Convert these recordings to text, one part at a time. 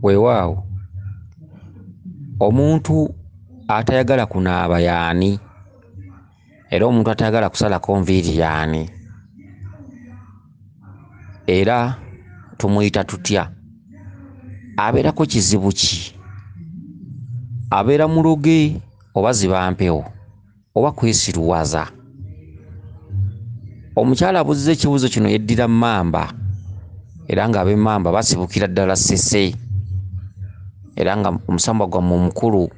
Weewaawo, omuntu atayagala kunaaba y'ani? Era omuntu atayagala kusalako nviiri y'ani? Era tumuyita tutya? Abeerako kizibu ki? Abeera muloge oba zibampewo oba kwesiruwaza? Omukyala abuzza ekibuuzo kino yeddira Mmamba, era ng'ab'Emmamba basibukira ddala Ssese, era nga omusambwa gwammwe omukulu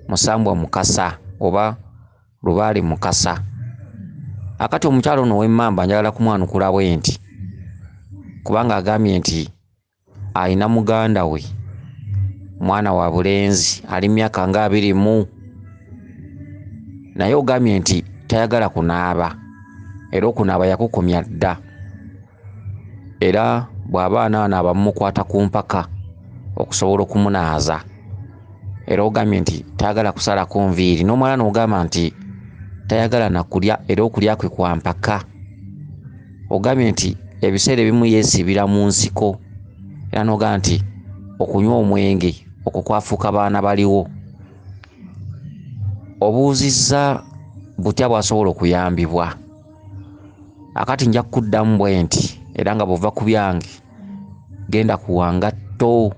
Musambwa Mukasa oba Lubaale Mukasa. Akati omukyala ono ow'Emmamba njagala kumwanukula bwe nti, kubanga agambye nti ayina muganda we mwana wa bulenzi ali myaka nga 21, naye ogambye nti tayagala kunaaba, era okunaaba yakukomya dda, era bw'aba anaaba mumukwata ku mpaka okusobola okumunaaza, era ogambye nti tayagala kusalako nviiri, n'omwana n'ogamba nti tayagala nakulya, era okulya kwe kwa mpaka. Ogambye nti ebiseera ebimu yeesibira mu nsiko, era n'ogamba nti okunywa omwenge okwo kwafuuka baana baliwo. Obuuzizza butya bw'asobola okuyambibwa? Akati nja kukuddamu bwe nti, era nga bw'ova ku byange genda ku Wangatto.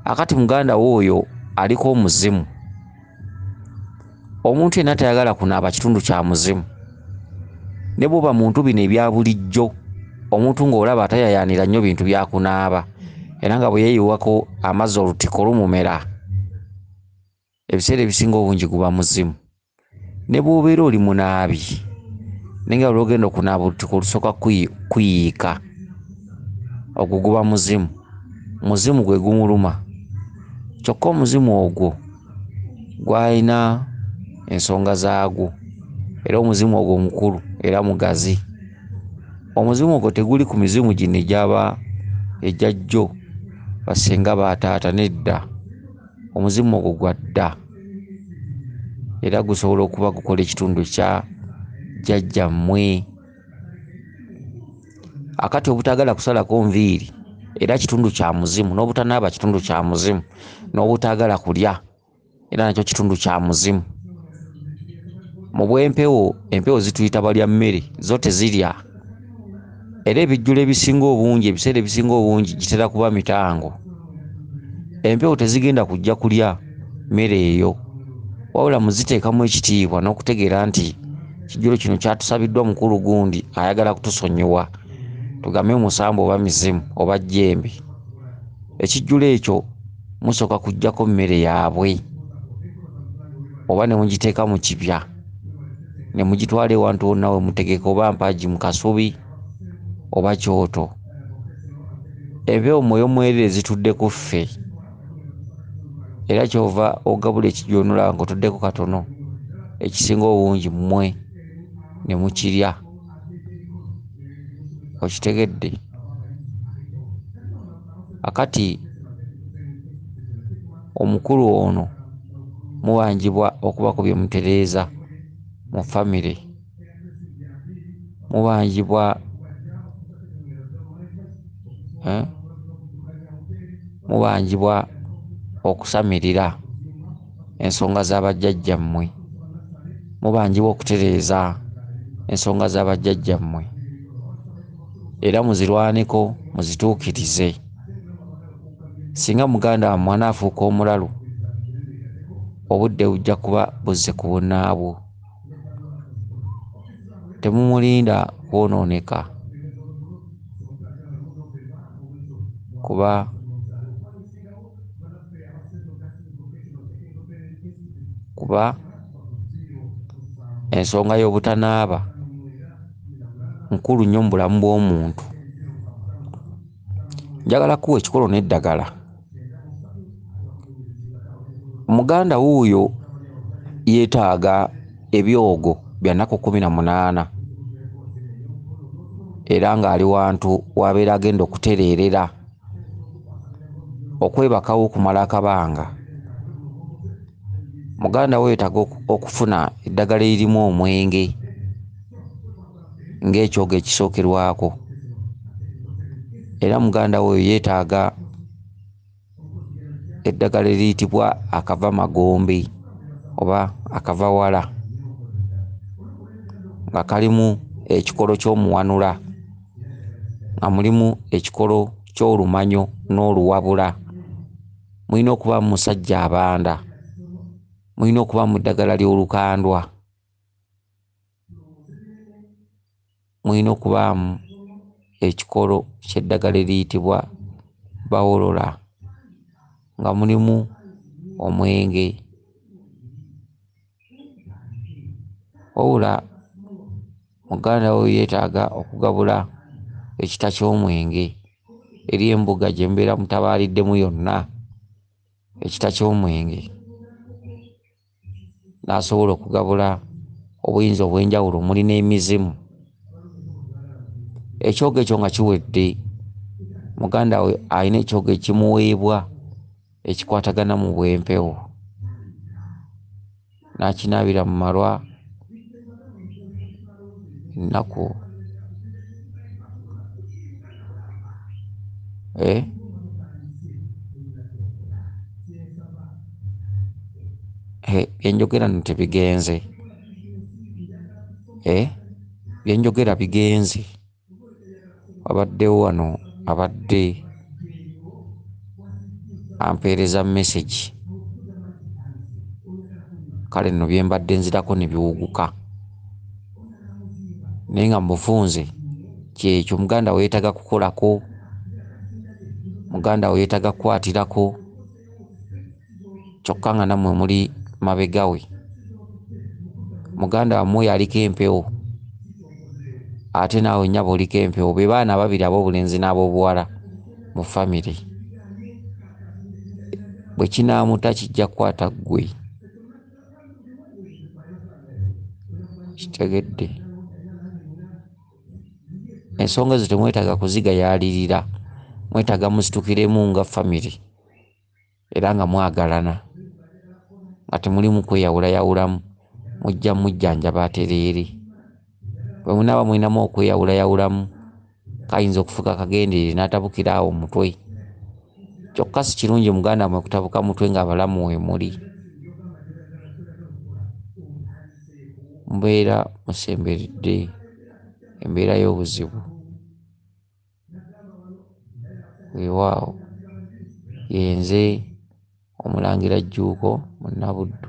Akati muganda we oyo aliko omuzimu. Omuntu yenna tayagala kunaaba kitundu kya muzimu. Ne bw'oba muntu bino ebya bulijjo, omuntu ng'olaba atayayaanira nnyo bintu bya kunaaba, era nga bwe yeeyiwako amazzi olutiko lumumera, ebiseera ebisinga obungi guba muzimu. Ne bw'obeera oli munaabi, naye nga lw'ogenda okunaaba olutiko lusooka kuyiika, ogwo guba muzimu. Muzimu gwe gumuluma, kyokka omuzimu ogwo gwalina ensonga zaagwo, era omuzimu ogwo mukulu era mugazi. Omuzimu ogwo teguli ku mizimu gino egyaba ejjajjo basenga baataata, nedda. Omuzimu ogwo gwa dda, era gusobola okuba gukola ekitundu kya jjajjammwe. Akati obutagala kusalako nviiri era kitundu kya muzimu, n'obutanaaba kitundu kya muzimu, n'obutagala kulya era nakyo kitundu kya muzimu. Mu bw'empewo, empewo zituyita balya mmere, zo tezirya. Era ebijjulo ebisinga obungi, ebiseera ebisinga obungi gitera kuba mitango. Empewo tezigenda kujja kulya mmere eyo, wabula muziteekamu ekitiibwa n'okutegeera nti kijjulo kino kyatusabiddwa mukulu gundi ayagala kutusonyiwa, tugambe musambu oba mizimu oba jjembe. Ekijjulo ekyo musooka kujjako mmere yaabwe, oba ne mugiteeka mu kibya ne mugitwala ewantu wonna we mutegeka, oba mpagi mu kasubi oba kyoto. Empewo mwoyo mwerere zitudde ku ffe, era kyova ogabula ekijjulo n'olaba ng'otuddeko katono, ekisinga obungi mmwe ne mukirya. Okitegedde? Akati omukulu ono mubanjibwa okuba ku bye mutereeza mu famire, mubanjibwa okusamirira ensonga z'abajjajjammwe, mubanjibwa okutereeza ensonga z'abajjajjammwe, era muzirwaneko, muzituukirize. Singa muganda wammwe anaafuuka omulalu, obudde bujja kuba buzze ku bunnaabwo. Temumulinda kwonooneka, kuba ensonga y'obutanaaba nkulu nnyo mu bulamu bw'omuntu. Njagala kuwa ekikolo n'eddagala. Muganda wuuyo yeetaaga ebyogo bya nnaku 18, era ng'ali wantu w'abeera agenda okutereerera, okwebakawo okumala akabanga. Muganda we yeetaaga okufuna eddagala eririmu omwenge ng'ekyogo ekisookerwako, era muganda we yeetaaga eddagala eriyitibwa akava magombe oba akava wala nga kalimu ekikolo ky'omuwanula, nga mulimu ekikolo ky'olumanyo n'oluwabula, mulina okuba mu musajja abanda, mulina okuba mu ddagala ly'olukandwa, mulina okubaamu ekikolo ky'eddagala eriyitibwa bawolola, nga mulimu omwenge. Wabula muganda we yeetaaga okugabula ekita ky'omwenge eri embuga gye mubeera mutabaaliddemu yonna, ekita ky'omwenge n'asobola okugabula obuyinza obw'enjawulo, muli n'emizimu. Ekyogo ekyo nga kiwedde, muganda we alina ekyogo ekimuweebwa ekikwatagana mu bwempewo, n'akinaabira mu malwa ennaku byenjogera nno tebigenze, byenjogera bigenze. Wabaddewo wano abadde ampeereza message, kale nno bye mbadde nzirako ne biwuguka, naye nga mu bufunze kyekyo muganda we yeetaga kukolako, muganda we yeetaga kukwatirako, kyokka nga nammwe muli mabega we. Muganda wammwe yaliko empewo, ate naawe nnyabo oliko empewo, be baana ababiri ab'obulenzi n'ab'obuwala mu famire. Bwe kinaamuta kijja kukwata ggwe, kitegedde. Ensonga ezo temwetaaga kuzigayaalirira, mwetaaga muzitukiremu nga famire era nga mwagalana, nga temuli mu kweyawulayawulamu, mujja mujjanjaba atereere. Bwe munaaba mulinamu okweyawulayawulamu, kayinza okufuuka kagenderere n'atabukira awo mutwe. Kyokka si kirungi muganda mmwe kutabuka mutwe nga balamu we muli. Mubeera musemberedde embeera y'obuzibu. Weewaawo, ye nze Omulangira Jjuuko Munnabuddu.